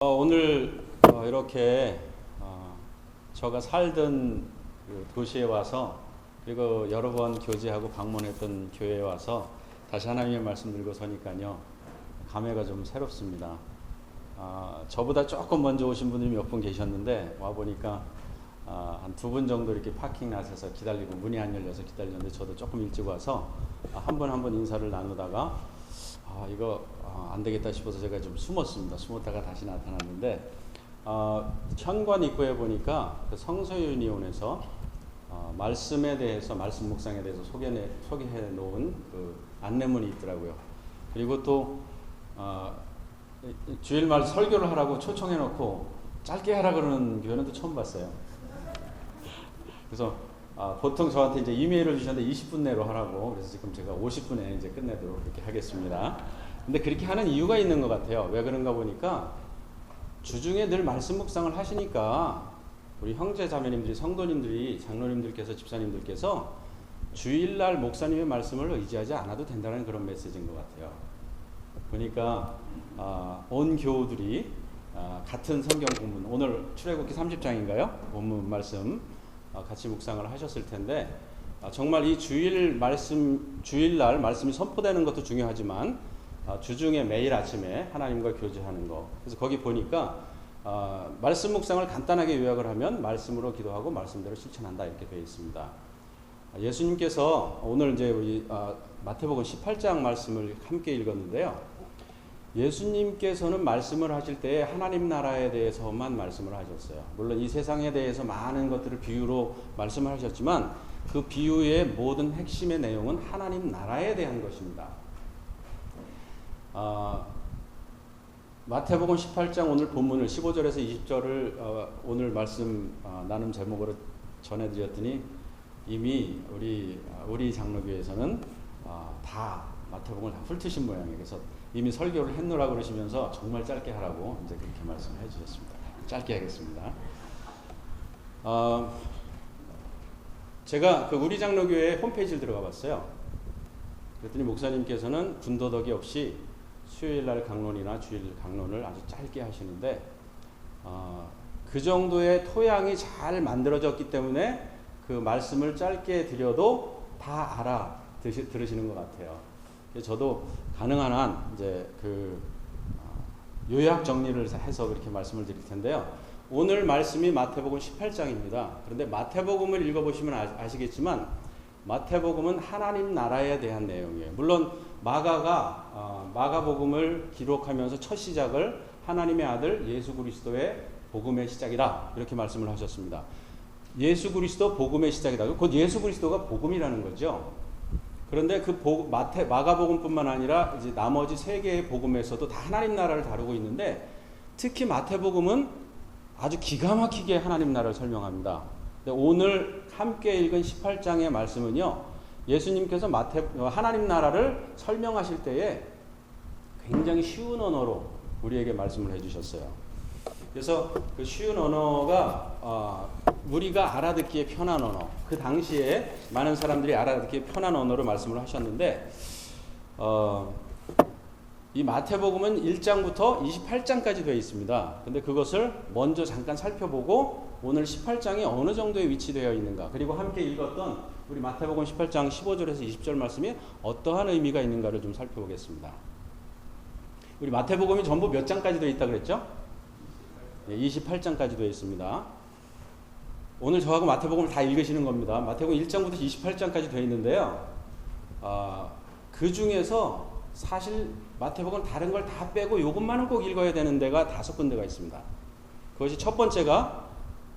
오늘 이렇게 제가 살던 그 도시에 와서 그리고 여러 번 교제하고 방문했던 교회에 와서 다시 하나님의 말씀 들고 서니까요 감회가 좀 새롭습니다. 저보다 조금 먼저 오신 분들이 몇 분 계셨는데 와 보니까 한 두 분 정도 이렇게 파킹랏에서 기다리고 문이 안 열려서 기다리는데 저도 조금 일찍 와서 한 분 한 분 인사를 나누다가 이거 안 되겠다 싶어서 제가 좀 숨었습니다. 숨었다가 다시 나타났는데 현관 입구에 보니까 그 성서윤의원에서 말씀에 대해서 말씀 묵상에 대해서 소개해 놓은 그 안내문이 있더라고요. 그리고 또 주일말 설교를 하라고 초청해 놓고 짧게 하라 그러는 교회는 또 처음 봤어요. 그래서 보통 저한테 이제 이메일을 주셨는데 20분 내로 하라고, 그래서 지금 제가 50분에 이제 끝내도록 그렇게 하겠습니다. 근데 그렇게 하는 이유가 있는 것 같아요. 왜 그런가 보니까 주중에 늘 말씀 묵상을 하시니까 우리 형제 자매님들이, 성도님들이, 장로님들께서, 집사님들께서 주일날 목사님의 말씀을 의지하지 않아도 된다는 그런 메시지인 것 같아요. 보니까 온 교우들이 같은 성경 본문, 오늘 출애굽기 30장인가요? 본문 말씀 같이 묵상을 하셨을 텐데 정말 이 주일날 말씀이 선포되는 것도 중요하지만 주중에 매일 아침에 하나님과 교제하는 거. 그래서 거기 보니까 말씀 묵상을 간단하게 요약을 하면 말씀으로 기도하고 말씀대로 실천한다 이렇게 되어 있습니다. 예수님께서 오늘 이제 우리 마태복음 18장 말씀을 함께 읽었는데요. 예수님께서는 말씀을 하실 때 하나님 나라에 대해서만 말씀을 하셨어요. 물론 이 세상에 대해서 많은 것들을 비유로 말씀을 하셨지만 그 비유의 모든 핵심의 내용은 하나님 나라에 대한 것입니다. 마태복음 18장 오늘 본문을 15절에서 20절을 오늘 말씀 나눔 제목으로 전해드렸더니 이미 우리 장로교에서는 다 마태복음을 다 훑으신 모양이에요. 그래서 이미 설교를 했노라 그러시면서 정말 짧게 하라고 이제 그렇게 말씀해 주셨습니다. 짧게 하겠습니다. 제가 그 우리 장로교회 홈페이지를 들어가 봤어요. 그랬더니 목사님께서는 군더더기 없이 수요일날 강론이나 주일 강론을 아주 짧게 하시는데 그 정도의 토양이 잘 만들어졌기 때문에 그 말씀을 짧게 드려도 다 들으시는 것 같아요. 저도 가능한 한 이제 그 요약 정리를 해서 그렇게 말씀을 드릴 텐데요. 오늘 말씀이 마태복음 18장입니다. 그런데 마태복음을 읽어보시면 아시겠지만 마태복음은 하나님 나라에 대한 내용이에요. 물론 마가복음을 기록하면서 첫 시작을 하나님의 아들 예수 그리스도의 복음의 시작이다 이렇게 말씀을 하셨습니다. 예수 그리스도 복음의 시작이다. 곧 예수 그리스도가 복음이라는 거죠. 그런데 그 마가복음뿐만 아니라 이제 나머지 세 개의 복음에서도 다 하나님 나라를 다루고 있는데 특히 마태복음은 아주 기가 막히게 하나님 나라를 설명합니다. 오늘 함께 읽은 18장의 말씀은요, 예수님께서 하나님 나라를 설명하실 때에 굉장히 쉬운 언어로 우리에게 말씀을 해주셨어요. 그래서 그 쉬운 언어가 우리가 알아듣기에 편한 언어, 그 당시에 많은 사람들이 알아듣기에 편한 언어로 말씀을 하셨는데 이 마태복음은 1장부터 28장까지 되어 있습니다. 근데 그것을 먼저 잠깐 살펴보고 오늘 18장이 어느 정도에 위치되어 있는가, 그리고 함께 읽었던 우리 마태복음 18장 15절에서 20절 말씀이 어떠한 의미가 있는가를 좀 살펴보겠습니다. 우리 마태복음이 전부 몇 장까지 되어 있다 그랬죠? 28장까지 되어 있습니다. 오늘 저하고 마태복음을 다 읽으시는 겁니다. 마태복음 1장부터 28장까지 되어 있는데요. 그 중에서 사실 마태복음 다른 걸 다 빼고 이것만은 꼭 읽어야 되는 데가 5군데가 있습니다. 그것이 첫 번째가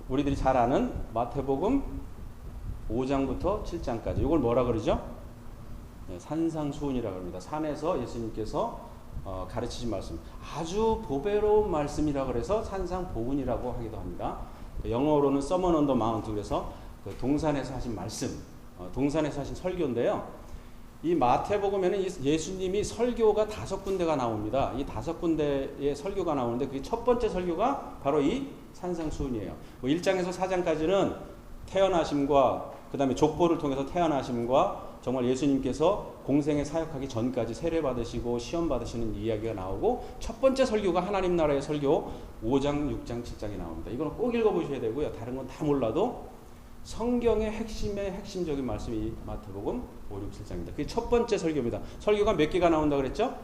우리들이 잘 아는 마태복음 5장부터 7장까지. 이걸 뭐라 그러죠? 산상수훈이라고 합니다. 산에서 예수님께서 가르치신 말씀, 아주 보배로운 말씀이라 그래서 산상보훈이라고 하기도 합니다. 영어로는 Sermon on the Mount, 그래서 그 동산에서 하신 말씀, 동산에서 하신 설교인데요. 이 마태복음에는 예수님이 설교가 5군데가 나옵니다. 이 5군데의 설교가 나오는데 그 첫 번째 설교가 바로 이 산상수훈이에요. 1장에서 4장까지는 태어나심과 그 다음에 족보를 통해서 태어나심과 정말 예수님께서 공생에 사역하기 전까지 세례 받으시고 시험 받으시는 이야기가 나오고 첫 번째 설교가 하나님 나라의 설교 5장, 6장, 7장이 나옵니다. 이거는 꼭 읽어보셔야 되고요. 다른 건 다 몰라도 성경의 핵심적인 말씀이 마태복음 5, 6, 7장입니다. 그게 첫 번째 설교입니다. 설교가 몇 개가 나온다 그랬죠?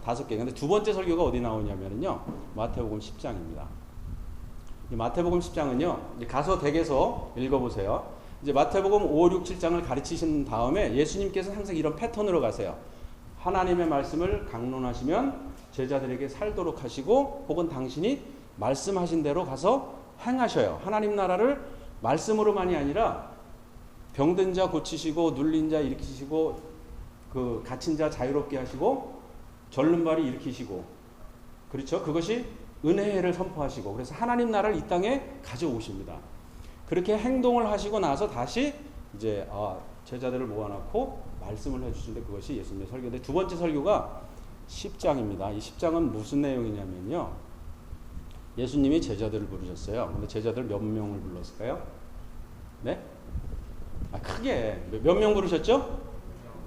5개. 근데 두 번째 설교가 어디 나오냐면요. 마태복음 10장입니다. 마태복음 10장은요. 가서 댁에서 읽어보세요. 이제 마태복음 5, 6, 7장을 가르치신 다음에 예수님께서는 항상 이런 패턴으로 가세요. 하나님의 말씀을 강론하시면 제자들에게 살도록 하시고 혹은 당신이 말씀하신 대로 가서 행하셔요. 하나님 나라를 말씀으로만이 아니라 병든 자 고치시고 눌린 자 일으키시고 그 갇힌 자 자유롭게 하시고 절른 발이 일으키시고 그렇죠? 그것이 은혜를 선포하시고 그래서 하나님 나라를 이 땅에 가져오십니다. 그렇게 행동을 하시고 나서 다시 이제 제자들을 모아놓고 말씀을 해주시는데 그것이 예수님의 설교인데 두 번째 설교가 10장입니다. 이 10장은 무슨 내용이냐면요. 예수님이 제자들을 부르셨어요. 근데 제자들 몇 명을 불렀을까요? 네? 크게 몇 명 부르셨죠?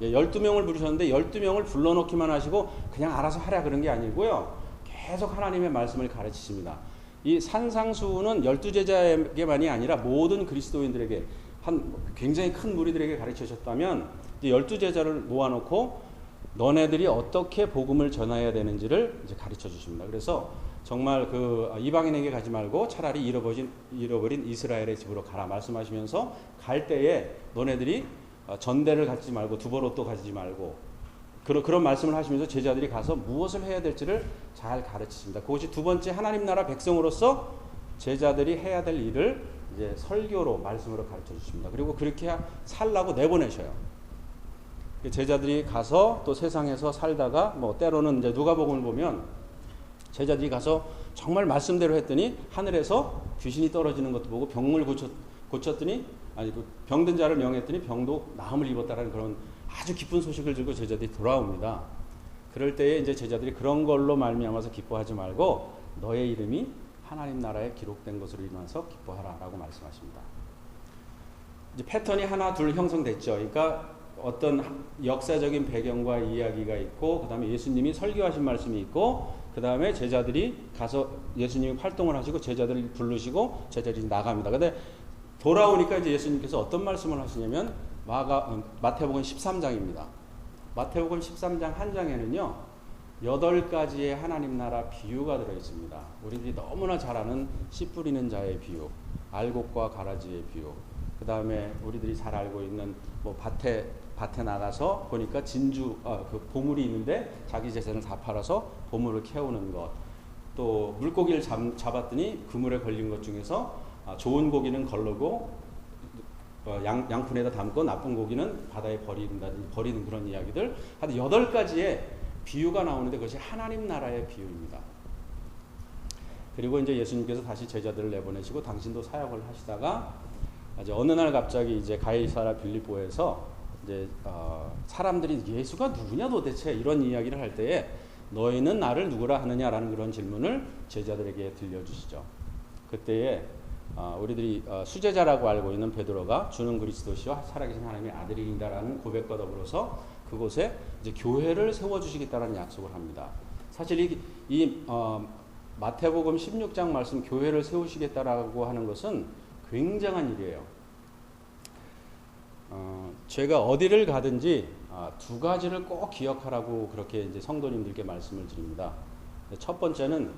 예, 12명을 부르셨는데 12명을 불러놓기만 하시고 그냥 알아서 하라 그런 게 아니고요. 계속 하나님의 말씀을 가르치십니다. 이 산상수훈은 12제자에게만이 아니라 모든 그리스도인들에게 굉장히 큰 무리들에게 가르치셨다면 12제자를 모아놓고 너네들이 어떻게 복음을 전해야 되는지를 이제 가르쳐 주십니다. 그래서 정말 그 이방인에게 가지 말고 차라리 잃어버린 이스라엘의 집으로 가라 말씀하시면서 갈 때에 너네들이 전대를 갖지 말고 두버롯도 가지지 말고 그런 말씀을 하시면서 제자들이 가서 무엇을 해야 될지를 잘 가르치십니다. 그것이 두 번째 하나님 나라 백성으로서 제자들이 해야 될 일을 이제 설교로 말씀으로 가르쳐 주십니다. 그리고 그렇게 살라고 내보내셔요. 제자들이 가서 또 세상에서 살다가 뭐 때로는 이제 누가복음을 보면 제자들이 가서 정말 말씀대로 했더니 하늘에서 귀신이 떨어지는 것도 보고 병을 고쳤더니 병든 자를 명했더니 병도 나음을 입었다라는 그런 아주 기쁜 소식을 들고 제자들이 돌아옵니다. 그럴 때에 이제 제자들이 그런 걸로 말미암아서 기뻐하지 말고 너의 이름이 하나님 나라에 기록된 것으로 인해서 기뻐하라라고 말씀하십니다. 이제 패턴이 하나 둘 형성됐죠. 그러니까 어떤 역사적인 배경과 이야기가 있고 그다음에 예수님이 설교하신 말씀이 있고 그다음에 제자들이 가서 예수님이 활동을 하시고 제자들을 부르시고 제자들이 나갑니다. 근데 돌아오니까 이제 예수님께서 어떤 말씀을 하시냐면 마태복음 13장입니다. 마태복음 13장 한 장에는요 8가지의 하나님 나라 비유가 들어있습니다. 우리들이 너무나 잘 아는 씨 뿌리는 자의 비유, 알곡과 가라지의 비유, 그 다음에 우리들이 잘 알고 있는 뭐 밭에 나가서 보니까 그 보물이 있는데 자기 재산을 다 팔아서 보물을 캐오는 것, 또 물고기를 잡았더니 그물에 걸린 것 중에서 좋은 고기는 걸르고 양푼에다 담고 나쁜 고기는 바다에 버리는 그런 이야기들 한 8가지의 비유가 나오는데 그것이 하나님 나라의 비유입니다. 그리고 이제 예수님께서 다시 제자들을 내보내시고 당신도 사역을 하시다가 이제 어느 날 갑자기 이제 가이사랴 빌립보에서 이제 사람들이 예수가 누구냐 도대체 이런 이야기를 할 때에 너희는 나를 누구라 하느냐라는 그런 질문을 제자들에게 들려주시죠. 그때에 우리들이 수제자라고 알고 있는 베드로가 주는 그리스도시와 살아계신 하나님의 아들이다라는 고백과 더불어서 그곳에 이제 교회를 세워주시겠다는 약속을 합니다. 사실 이 마태복음 16장 말씀 교회를 세우시겠다라고 하는 것은 굉장한 일이에요. 제가 어디를 가든지 두 가지를 꼭 기억하라고 그렇게 이제 성도님들께 말씀을 드립니다. 첫 번째는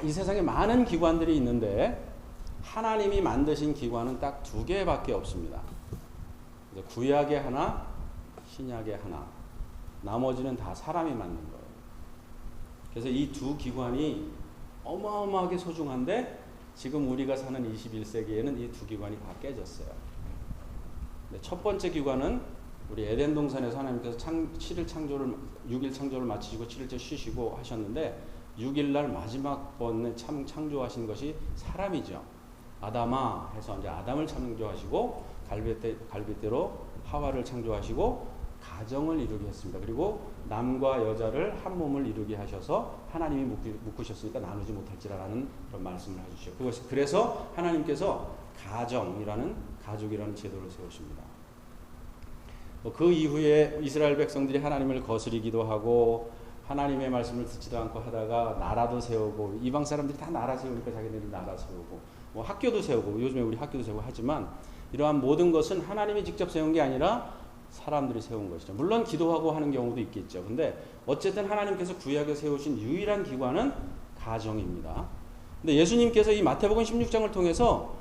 이 세상에 많은 기관들이 있는데 하나님이 만드신 기관은 딱 2개밖에 없습니다. 구약의 하나, 신약의 하나. 나머지는 다 사람이 만든 거예요. 그래서 이 두 기관이 어마어마하게 소중한데 지금 우리가 사는 21세기에는 이 두 기관이 다 깨졌어요. 첫 번째 기관은 우리 에덴 동산에서 하나님께서 6일 창조를 마치시고 7일째 쉬시고 하셨는데 6일날 마지막 번에 창조하신 것이 사람이죠. 아담아 해서 이제 아담을 창조하시고 갈빗대로 하와를 창조하시고 가정을 이루게 했습니다. 그리고 남과 여자를 한 몸을 이루게 하셔서 하나님이 묶으셨으니까 나누지 못할지라는 그런 말씀을 해주시죠. 그래서 하나님께서 가족이라는 제도를 세우십니다. 그 이후에 이스라엘 백성들이 하나님을 거스리기도 하고 하나님의 말씀을 듣지도 않고 하다가 나라도 세우고, 이방 사람들이 다 나라 세우니까 자기네들 나라 세우고, 뭐 학교도 세우고, 요즘에 우리 학교도 세우고 하지만 이러한 모든 것은 하나님이 직접 세운 게 아니라 사람들이 세운 것이죠. 물론 기도하고 하는 경우도 있겠죠. 근데 어쨌든 하나님께서 구약에 세우신 유일한 기관은 가정입니다. 근데 예수님께서 이 마태복음 16장을 통해서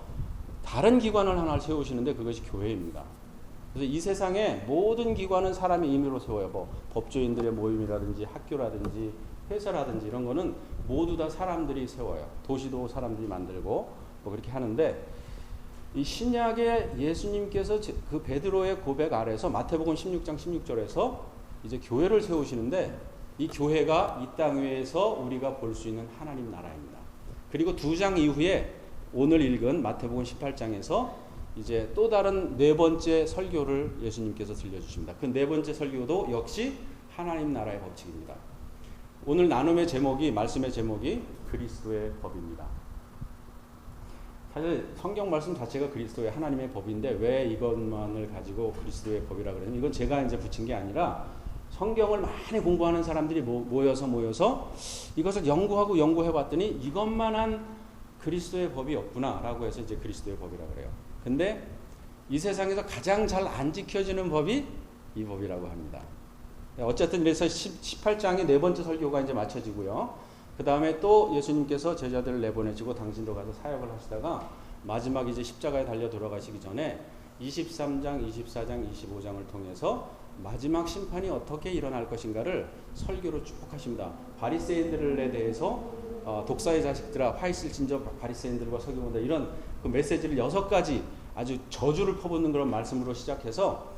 다른 기관을 하나 세우시는데 그것이 교회입니다. 그래서 이 세상의 모든 기관은 사람의 임의로 세워요. 뭐 법조인들의 모임이라든지 학교라든지 회사라든지 이런 거는 모두 다 사람들이 세워요. 도시도 사람들이 만들고 뭐 그렇게 하는데, 이 신약의 예수님께서 그 베드로의 고백 아래서 마태복음 16장 16절에서 이제 교회를 세우시는데, 이 교회가 이 땅 위에서 우리가 볼 수 있는 하나님 나라입니다. 그리고 2장 이후에 오늘 읽은 마태복음 18장에서 이제 또 다른 네 번째 설교를 예수님께서 들려주십니다. 그 네 번째 설교도 역시 하나님 나라의 법칙입니다. 오늘 나눔의 제목이, 말씀의 제목이 그리스도의 법입니다. 사실 성경 말씀 자체가 그리스도의 하나님의 법인데 왜 이것만을 가지고 그리스도의 법이라 그러냐면, 이건 제가 이제 붙인 게 아니라 성경을 많이 공부하는 사람들이 모여서 이것을 연구해 봤더니 이것만한 그리스도의 법이 없구나라고 해서 이제 그리스도의 법이라 그래요. 근데 이 세상에서 가장 잘 안 지켜지는 법이 이 법이라고 합니다. 어쨌든 그래서 18장의 네 번째 설교가 이제 마쳐지고요. 그 다음에 또 예수님께서 제자들을 내보내시고 당신도 가서 사역을 하시다가 마지막 이제 십자가에 달려 돌아가시기 전에 23장, 24장, 25장을 통해서 마지막 심판이 어떻게 일어날 것인가를 설교로 쭉 하십니다. 바리새인들에 대해서 독사의 자식들아 화 있을 진저 바리새인들과 서기관들, 이런 그 메시지를 6가지 아주 저주를 퍼붓는 그런 말씀으로 시작해서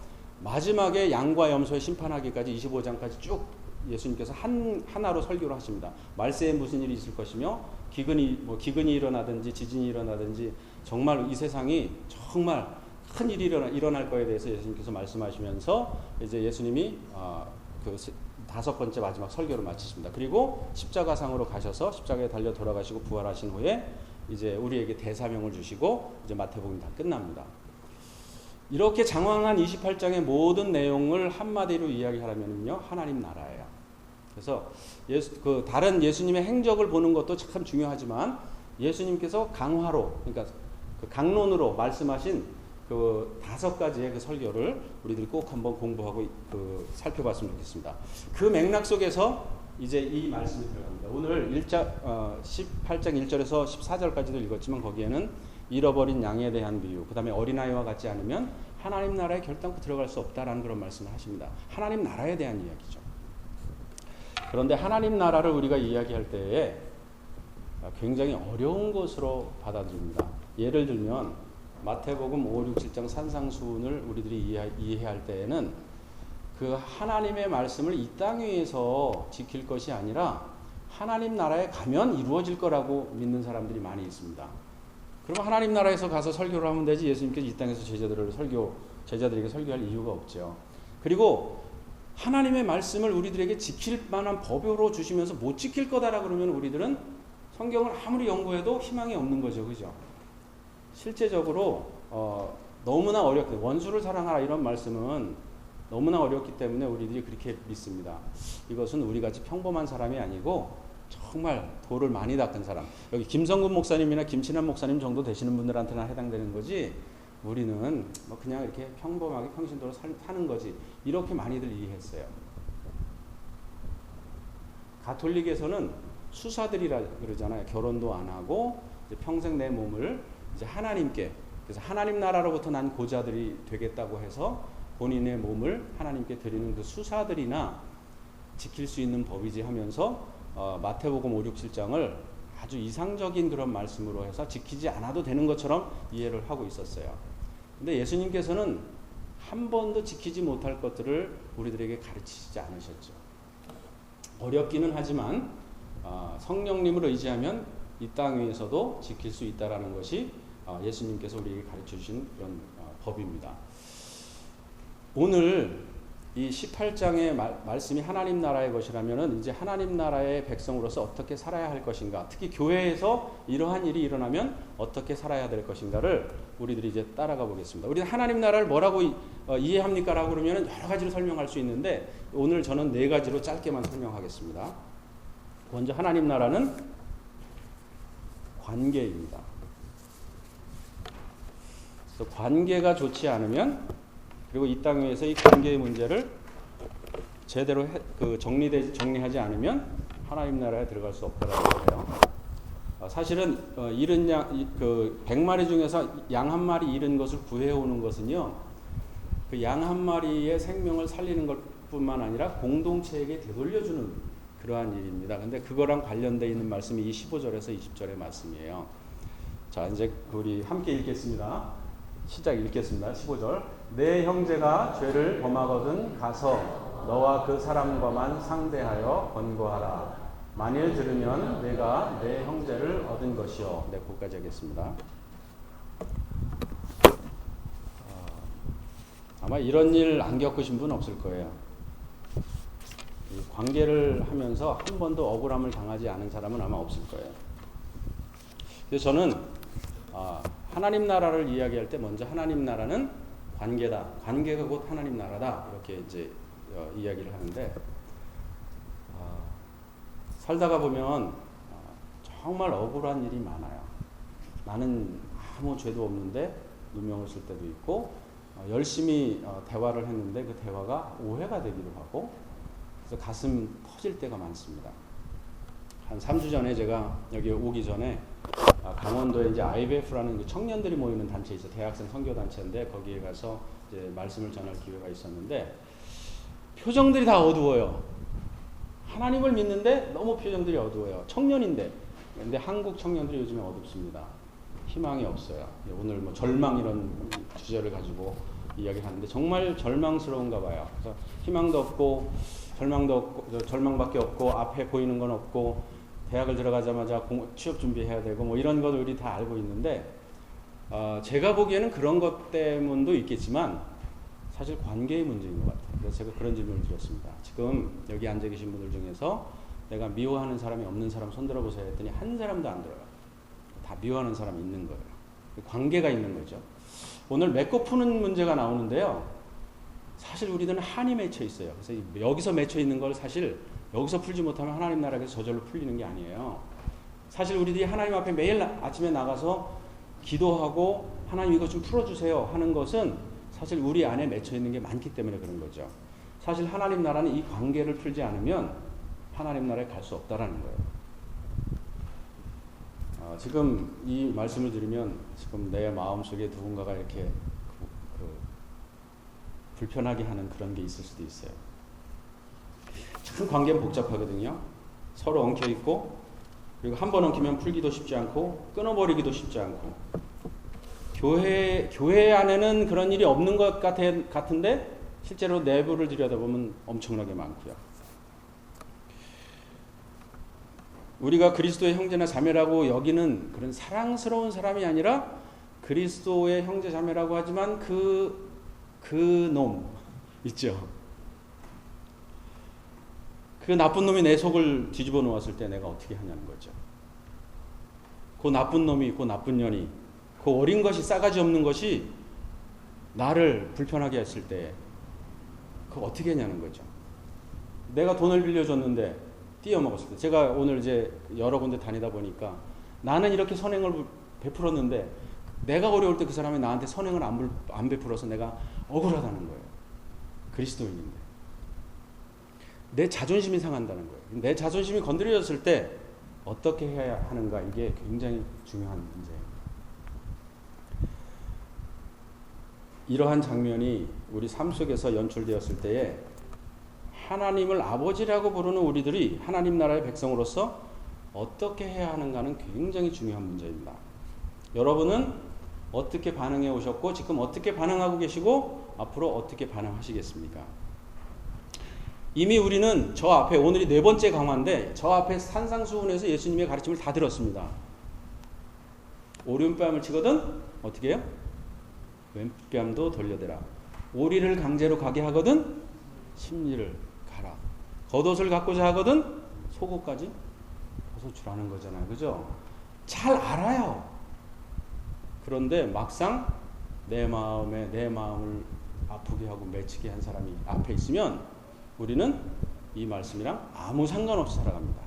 마지막에 양과 염소의 심판하기까지 25장까지 쭉 예수님께서 하나로 설교를 하십니다. 말세에 무슨 일이 있을 것이며 기근이 일어나든지 지진이 일어나든지 정말 이 세상이 정말 큰 일이 일어날 거에 대해서 예수님께서 말씀하시면서 이제 예수님이 그 5번째 마지막 설교를 마치십니다. 그리고 십자가상으로 가셔서 십자가에 달려 돌아가시고 부활하신 후에 이제 우리에게 대사명을 주시고 이제 마태복음이 다 끝납니다. 이렇게 장황한 28장의 모든 내용을 한마디로 이야기하려면요, 하나님 나라예요. 그래서 다른 예수님의 행적을 보는 것도 참 중요하지만 예수님께서 강화로, 그러니까 그 강론으로 말씀하신 그 5가지의 그 설교를 우리들이 꼭 한번 공부하고 살펴봤으면 좋겠습니다. 그 맥락 속에서 이제 이 말씀이 들어갑니다. 오늘 18장 1절에서 14절까지도 읽었지만 거기에는 잃어버린 양에 대한 비유, 그 다음에 어린아이와 같지 않으면 하나님 나라에 결단코 들어갈 수 없다라는 그런 말씀을 하십니다. 하나님 나라에 대한 이야기죠. 그런데 하나님 나라를 우리가 이야기할 때에 굉장히 어려운 것으로 받아들입니다. 예를 들면 마태복음 5, 6, 7장 산상수훈을 우리들이 이해할 때에는 그 하나님의 말씀을 이 땅 위에서 지킬 것이 아니라 하나님 나라에 가면 이루어질 거라고 믿는 사람들이 많이 있습니다. 그러면 하나님 나라에서 가서 설교를 하면 되지, 예수님께서 이 땅에서 제자들에게 설교할 이유가 없죠. 그리고 하나님의 말씀을 우리들에게 지킬 만한 법으로 주시면서 못 지킬 거다라 그러면 우리들은 성경을 아무리 연구해도 희망이 없는 거죠. 그죠? 실제적으로 너무나 어렵게, 원수를 사랑하라 이런 말씀은 너무나 어렵기 때문에 우리들이 그렇게 믿습니다. 이것은 우리같이 평범한 사람이 아니고 정말 도를 많이 닦은 사람, 여기 김성근 목사님이나 김친환 목사님 정도 되시는 분들한테나 해당되는 거지, 우리는 뭐 그냥 이렇게 평범하게 평신도로 사는 거지, 이렇게 많이들 이해했어요. 가톨릭에서는 수사들이라 그러잖아요. 결혼도 안 하고 이제 평생 내 몸을 이제 하나님께, 그래서 하나님 나라로부터 난 고자들이 되겠다고 해서 본인의 몸을 하나님께 드리는 그 수사들이나 지킬 수 있는 법이지 하면서 마태복음 5, 6, 7장을 아주 이상적인 그런 말씀으로 해서 지키지 않아도 되는 것처럼 이해를 하고 있었어요. 근데 예수님께서는 한 번도 지키지 못할 것들을 우리들에게 가르치지 않으셨죠. 어렵기는 하지만 성령님을 의지하면 이 땅 위에서도 지킬 수 있다라는 것이 예수님께서 우리에게 가르쳐 주신 그런 법입니다. 오늘 이 18장의 말씀이 하나님 나라의 것이라면은 이제 하나님 나라의 백성으로서 어떻게 살아야 할 것인가, 특히 교회에서 이러한 일이 일어나면 어떻게 살아야 될 것인가를 우리들이 이제 따라가 보겠습니다. 우리는 하나님 나라를 뭐라고 이해합니까라고 그러면은 여러 가지로 설명할 수 있는데 오늘 저는 4가지로 짧게만 설명하겠습니다. 먼저 하나님 나라는 관계입니다. 그래서 관계가 좋지 않으면, 그리고 이 땅 위에서 이 관계의 문제를 제대로 정리하지 않으면 하나님 나라에 들어갈 수 없다라는 거예요. 사실은 잃은 양, 100마리 중에서 양 한 마리 잃은 것을 구해오는 것은요, 그 양 한 마리의 생명을 살리는 것뿐만 아니라 공동체에게 되돌려주는 그러한 일입니다. 근데 그거랑 관련되어 있는 말씀이 이 15절에서 20절의 말씀이에요. 자, 이제 우리 함께 읽겠습니다. 시작 읽겠습니다. 15절. 내 형제가 죄를 범하거든 가서 너와 그 사람과만 상대하여 권고하라. 만일 들으면 내가 내 형제를 얻은 것이요. 네, 거기까지 하겠습니다. 아마 이런 일 안 겪으신 분 없을 거예요. 관계를 하면서 한 번도 억울함을 당하지 않은 사람은 아마 없을 거예요. 그래서 저는 하나님 나라를 이야기할 때 먼저 하나님 나라는 관계다. 관계가 곧 하나님 나라다. 이렇게 이제 이야기를 하는데, 살다가 보면 정말 억울한 일이 많아요. 나는 아무 죄도 없는데 누명을 쓸 때도 있고, 열심히 대화를 했는데 그 대화가 오해가 되기도 하고, 그래서 가슴 터질 때가 많습니다. 한 3주 전에 제가 여기 오기 전에 강원도에 이제 IBF라는 그 청년들이 모이는 단체 있어요. 대학생 선교 단체인데 거기에 가서 이제 말씀을 전할 기회가 있었는데 표정들이 다 어두워요. 하나님을 믿는데 너무 표정들이 어두워요. 청년인데. 근데 한국 청년들이 요즘에 어둡습니다. 희망이 없어요. 오늘 뭐 절망 이런 주제를 가지고 이야기를 하는데 정말 절망스러운가 봐요. 그래서 희망도 없고 절망도 없고 절망밖에 없고 앞에 보이는 건 없고 대학을 들어가자마자 취업 준비해야 되고 뭐 이런 것을 우리 다 알고 있는데 제가 보기에는 그런 것 때문도 있겠지만 사실 관계의 문제인 것 같아요. 그래서 제가 그런 질문을 드렸습니다. 지금 여기 앉아 계신 분들 중에서 내가 미워하는 사람이 없는 사람 손들어 보세요 했더니 한 사람도 안 들어요. 다 미워하는 사람이 있는 거예요. 관계가 있는 거죠. 오늘 맺고 푸는 문제가 나오는데요. 사실 우리들은 한이 맺혀 있어요. 그래서 여기서 맺혀 있는 걸 사실 여기서 풀지 못하면 하나님 나라에서 저절로 풀리는 게 아니에요. 사실 우리들이 하나님 앞에 매일 아침에 나가서 기도하고 하나님 이것 좀 풀어주세요 하는 것은 사실 우리 안에 맺혀 있는 게 많기 때문에 그런 거죠. 사실 하나님 나라는 이 관계를 풀지 않으면 하나님 나라에 갈 수 없다라는 거예요. 지금 이 말씀을 드리면 지금 내 마음속에 누군가가 이렇게 불편하게 하는 그런 게 있을 수도 있어요. 참 관계는 복잡하거든요. 서로 엉켜 있고 그리고 한 번 엉키면 풀기도 쉽지 않고 끊어버리기도 쉽지 않고 교회 안에는 그런 일이 없는 것 같은데 실제로 내부를 들여다보면 엄청나게 많고요. 우리가 그리스도의 형제나 자매라고 여기는 그런 사랑스러운 사람이 아니라 그리스도의 형제 자매라고 하지만 그 놈 있죠. 그 나쁜 놈이 내 속을 뒤집어 놓았을 때 내가 어떻게 하냐는 거죠. 그 나쁜 놈이, 그 나쁜 년이, 그 어린 것이 싸가지 없는 것이 나를 불편하게 했을 때 그거 어떻게 하냐는 거죠. 내가 돈을 빌려줬는데 띄어먹었을 때, 제가 오늘 이제 여러 군데 다니다 보니까 나는 이렇게 선행을 베풀었는데 내가 어려울 때 그 사람이 나한테 선행을 안 베풀어서 내가 억울하다는 거예요. 그리스도인인데. 내 자존심이 상한다는 거예요. 내 자존심이 건드려졌을 때 어떻게 해야 하는가, 이게 굉장히 중요한 문제예요. 이러한 장면이 우리 삶 속에서 연출되었을 때에 하나님을 아버지라고 부르는 우리들이 하나님 나라의 백성으로서 어떻게 해야 하는가는 굉장히 중요한 문제입니다. 여러분은 어떻게 반응해 오셨고 지금 어떻게 반응하고 계시고 앞으로 어떻게 반응하시겠습니까? 이미 우리는 저 앞에, 오늘이 4번째 강화인데 저 앞에 산상수훈에서 예수님의 가르침을 다 들었습니다. 오른뺨을 치거든 어떻게 해요? 왼뺨도 돌려대라. 오리를 강제로 가게 하거든 심리를 가라. 겉옷을 갖고자 하거든 속옷까지 벗어주라는 거잖아요. 그죠? 잘 알아요. 그런데 막상 내 마음을 아프게 하고 맺히게 한 사람이 앞에 있으면 우리는 이 말씀이랑 아무 상관없이 살아갑니다.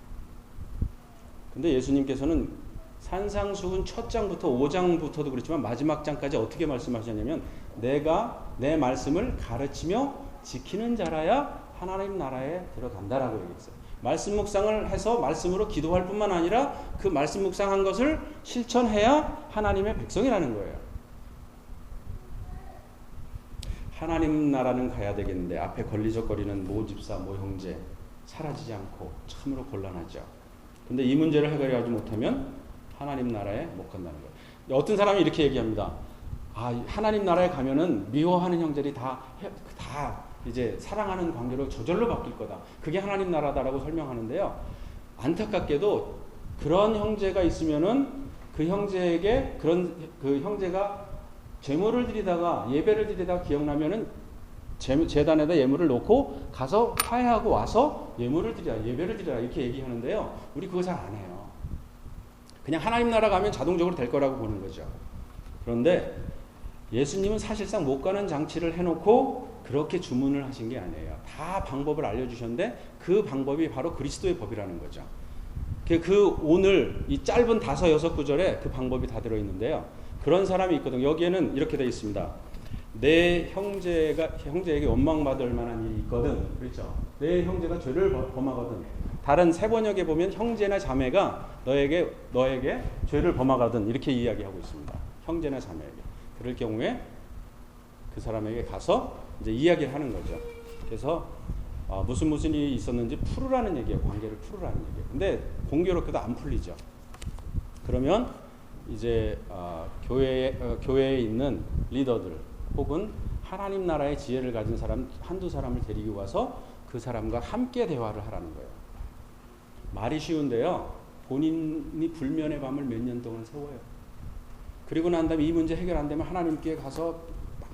근데 예수님께서는 산상수훈 첫 장부터 5장부터도 그렇지만 마지막 장까지 어떻게 말씀하셨냐면 내가 내 말씀을 가르치며 지키는 자라야 하나님 나라에 들어간다라고 얘기했어요. 말씀 묵상을 해서 말씀으로 기도할 뿐만 아니라 그 말씀 묵상한 것을 실천해야 하나님의 백성이라는 거예요. 하나님 나라는 가야 되겠는데 앞에 걸리적거리는 모 집사, 모 형제 사라지지 않고 참으로 곤란하죠. 근데 이 문제를 해결하지 못하면 하나님 나라에 못 간다는 거예요. 어떤 사람이 이렇게 얘기합니다. 하나님 나라에 가면은 미워하는 형제들이 다 이제 사랑하는 관계로 저절로 바뀔 거다. 그게 하나님 나라다라고 설명하는데요. 안타깝게도 그런 형제가 있으면은 그 형제에게 그 형제가 제물을 드리다가 예배를 드리다가 기억나면은 제단에다 예물을 놓고 가서 화해하고 와서 예배를 드리라 이렇게 얘기하는데요. 우리 그거 잘 안 해요. 그냥 하나님 나라 가면 자동적으로 될 거라고 보는 거죠. 그런데 예수님은 사실상 못 가는 장치를 해놓고 그렇게 주문을 하신 게 아니에요. 다 방법을 알려주셨는데 그 방법이 바로 그리스도의 법이라는 거죠. 오늘 이 짧은 5, 6구절에 그 방법이 다 들어있는데요. 그런 사람이 있거든요. 여기에는 이렇게 되어 있습니다. 내 형제에게 원망받을 만한 일이 있거든. 그렇죠? 내 형제가 죄를 범하거든. 다른 세 번역에 보면 형제나 자매가 너에게 죄를 범하거든. 이렇게 이야기하고 있습니다. 형제나 자매에게. 그럴 경우에 그 사람에게 가서 이제 이야기를 하는 거죠. 그래서 무슨 일이 있었는지 풀으라는 얘기예요. 관계를 풀으라는 얘기예요. 근데 공교롭게도 안 풀리죠. 그러면 이제 교회에 있는 리더들 혹은 하나님 나라의 지혜를 가진 사람 한두 사람을 데리고 와서 그 사람과 함께 대화를 하라는 거예요. 말이 쉬운데요. 본인이 불면의 밤을 몇 년 동안 세워요. 그리고 난 다음에 이 문제 해결 안 되면 하나님께 가서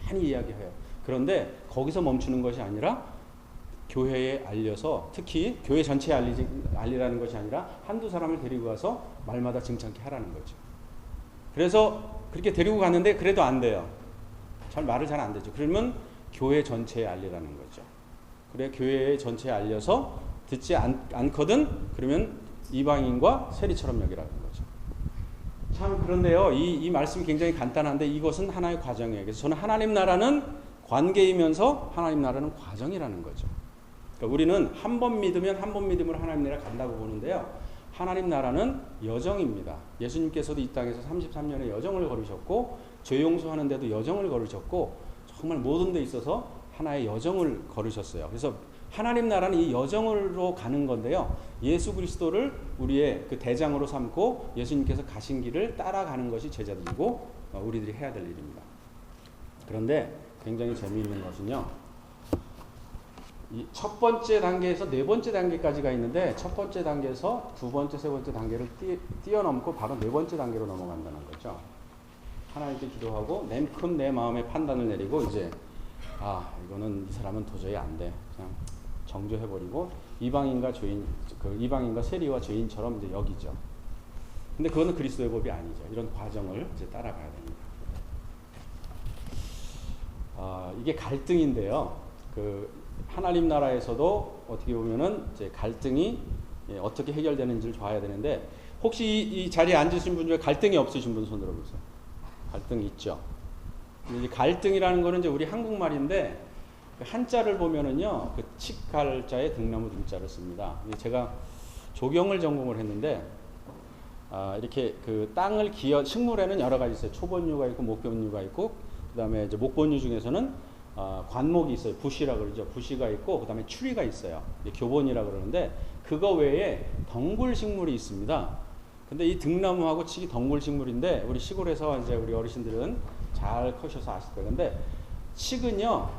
많이 이야기해요. 그런데 거기서 멈추는 것이 아니라 교회에 알려서 특히 교회 전체에 알리라는 것이 아니라 한두 사람을 데리고 가서 말마다 증창케 하라는 거죠. 그래서 그렇게 데리고 갔는데 그래도 안 돼요. 말을 잘 안 되죠. 그러면 교회 전체에 알리라는 거죠. 그래 교회 전체에 알려서 듣지 않거든 그러면 이방인과 세리처럼 여기라는 거죠. 참 그런데요. 이 말씀이 굉장히 간단한데 이것은 하나의 과정이에요. 그래서 저는 하나님 나라는 관계이면서 하나님 나라는 과정이라는 거죠. 그러니까 우리는 한 번 믿으면 한 번 믿음으로 하나님 나라 간다고 보는데요. 하나님 나라는 여정입니다. 예수님께서도 이 땅에서 33년의 여정을 걸으셨고 죄 용서하는 데도 여정을 걸으셨고 정말 모든 데 있어서 하나의 여정을 걸으셨어요. 그래서 하나님 나라는 이 여정으로 가는 건데요. 예수 그리스도를 우리의 그 대장으로 삼고 예수님께서 가신 길을 따라가는 것이 제자들이고 우리들이 해야 될 일입니다. 그런데 굉장히 재미있는 것은요. 이 첫 번째 단계에서 네 번째 단계까지가 있는데 첫 번째 단계에서 두 번째, 세 번째 단계를 뛰어넘고 바로 네 번째 단계로 넘어간다는 거죠. 하나님께 기도하고 냉큼 내 마음의 판단을 내리고 이제 이거는 이 사람은 도저히 안 돼. 그냥 정죄해버리고 이방인과 세리와 죄인처럼 이제 여기죠. 근데 그거는 그리스도의 법이 아니죠. 이런 과정을 이제 따라가야 됩니다. 이게 갈등인데요. 하나님 나라에서도 어떻게 보면은 이제 갈등이 어떻게 해결되는지를 봐야 되는데 혹시 이 자리에 앉으신 분 중에 갈등이 없으신 분 손 들어보세요. 갈등이 있죠. 이 갈등이라는 거는 이제 우리 한국말인데 한자를 보면은요, 그 칡갈자에 등나무 등자를 씁니다. 제가 조경을 전공을 했는데 이렇게 그 땅을 식물에는 여러 가지 있어요. 초본류가 있고 목본류가 있고 그다음에 이제 목본류 중에서는 관목이 있어요. 부시라 그러죠. 부시가 있고 그다음에 추리가 있어요. 교본이라 그러는데 그거 외에 덩굴 식물이 있습니다. 근데 이 등나무하고 칡이 덩굴 식물인데 우리 시골에서 이제 우리 어르신들은 잘 커셔서 아실 거예요. 근데 칡은요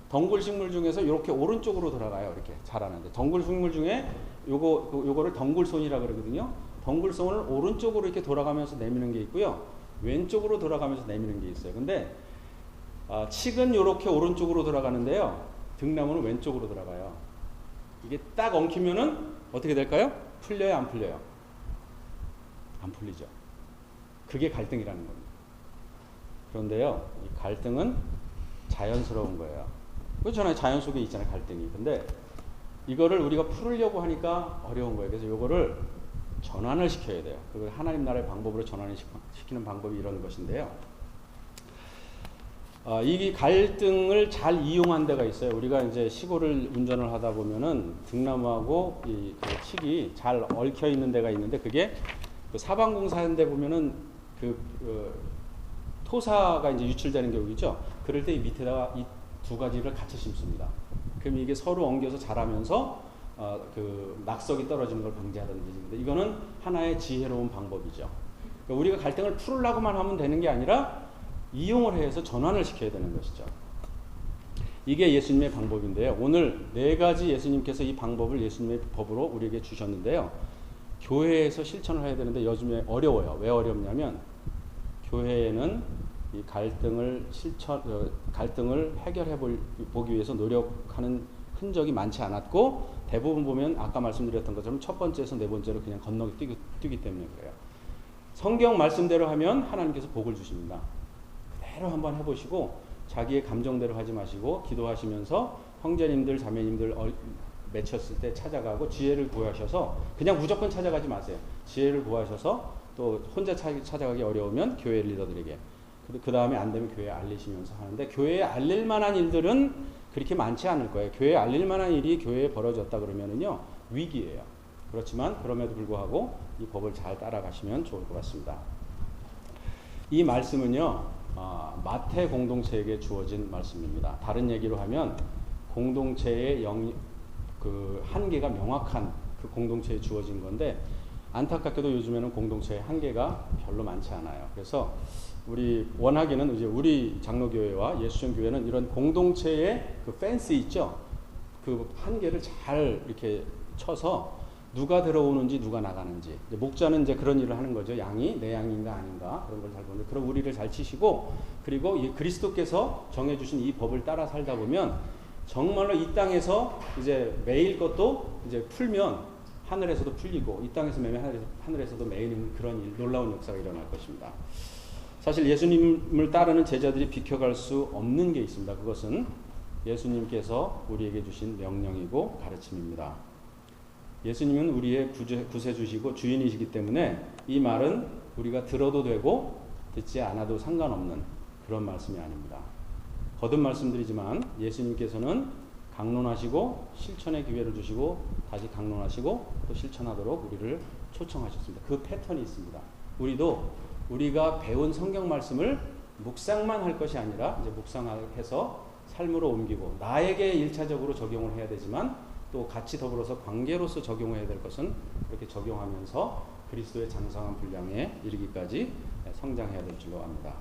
덩굴 식물 중에서 이렇게 오른쪽으로 돌아가요. 이렇게 자라는데 덩굴 식물 중에 요거를 덩굴손이라 그러거든요. 덩굴손을 오른쪽으로 이렇게 돌아가면서 내미는 게 있고요. 왼쪽으로 돌아가면서 내미는 게 있어요. 근데 칡은 이렇게 오른쪽으로 돌아가는데요. 등나무는 왼쪽으로 들어가요. 이게 딱 엉키면은 어떻게 될까요? 풀려요, 안 풀려요? 안 풀리죠. 그게 갈등이라는 겁니다. 그런데요, 이 갈등은 자연스러운 거예요. 그렇잖아요. 자연 속에 있잖아요, 갈등이. 근데 이거를 우리가 풀으려고 하니까 어려운 거예요. 그래서 이거를 전환을 시켜야 돼요. 그걸 하나님 나라의 방법으로 전환을 시키는 방법이 이런 것인데요. 이 갈등을 잘 이용한 데가 있어요. 우리가 이제 시골을 운전을 하다 보면은 등나무하고 이 그 칡이 잘 얽혀 있는 데가 있는데, 그게 그 사방공사하는 데 보면은 토사가 이제 유출되는 경우죠. 그럴 때 이 밑에다가 이 두 가지를 같이 심습니다. 그럼 이게 서로 엉겨서 자라면서 그 낙석이 떨어지는 걸 방지하는 것인데, 이거는 하나의 지혜로운 방법이죠. 그러니까 우리가 갈등을 풀으려고만 하면 되는 게 아니라 이용을 해서 전환을 시켜야 되는 것이죠. 이게 예수님의 방법인데요. 오늘 네 가지 예수님께서 이 방법을 예수님의 법으로 우리에게 주셨는데요. 교회에서 실천을 해야 되는데 요즘에 어려워요. 왜 어렵냐면, 교회에는 이 갈등을 해결해 보기 위해서 노력하는 흔적이 많지 않았고, 대부분 보면 아까 말씀드렸던 것처럼 첫 번째에서 네 번째로 그냥 건너뛰기 때문에 그래요. 성경 말씀대로 하면 하나님께서 복을 주십니다. 그대로 한번 해보시고 자기의 감정대로 하지 마시고 기도하시면서 형제님들 자매님들 맺혔을 때 찾아가고 지혜를 구하셔서, 그냥 무조건 찾아가지 마세요. 지혜를 구하셔서, 또 혼자 찾아가기 어려우면 교회 리더들에게, 그 다음에 안 되면 교회에 알리시면서 하는데, 교회에 알릴 만한 일들은 그렇게 많지 않을 거예요. 교회에 알릴 만한 일이 교회에 벌어졌다 그러면은요, 위기예요. 그렇지만 그럼에도 불구하고 이 법을 잘 따라가시면 좋을 것 같습니다. 이 말씀은요, 마태 공동체에게 주어진 말씀입니다. 다른 얘기로 하면 공동체의 그 한계가 명확한 그 공동체에 주어진 건데, 안타깝게도 요즘에는 공동체의 한계가 별로 많지 않아요. 그래서 우리 원하기는 이제 우리 장로교회와 예수전 교회는 이런 공동체의 그 펜스 있죠. 그 한계를 잘 이렇게 쳐서 누가 들어오는지 누가 나가는지, 이제 목자는 이제 그런 일을 하는 거죠. 양이 내 양인가 아닌가 그런 걸 잘 보는데, 그런 우리를 잘 치시고, 그리고 이 그리스도께서 정해주신 이 법을 따라 살다 보면 정말로 이 땅에서 이제 매일 것도 이제 풀면 하늘에서도 풀리고, 이 땅에서 매면 하늘에서도 매이는 그런 놀라운 역사가 일어날 것입니다. 사실 예수님을 따르는 제자들이 비켜갈 수 없는 게 있습니다. 그것은 예수님께서 우리에게 주신 명령이고 가르침입니다. 예수님은 우리의 구세주시고 주인이시기 때문에 이 말은 우리가 들어도 되고 듣지 않아도 상관없는 그런 말씀이 아닙니다. 거듭 말씀드리지만 예수님께서는 강론하시고 실천의 기회를 주시고 다시 강론하시고 또 실천하도록 우리를 초청하셨습니다. 그 패턴이 있습니다. 우리도 우리가 배운 성경 말씀을 묵상만 할 것이 아니라 이제 묵상해서 삶으로 옮기고, 나에게 1차적으로 적용을 해야 되지만 또 같이 더불어서 관계로서 적용해야 될 것은 그렇게 적용하면서 그리스도의 장성한 분량에 이르기까지 성장해야 될 줄로 압니다.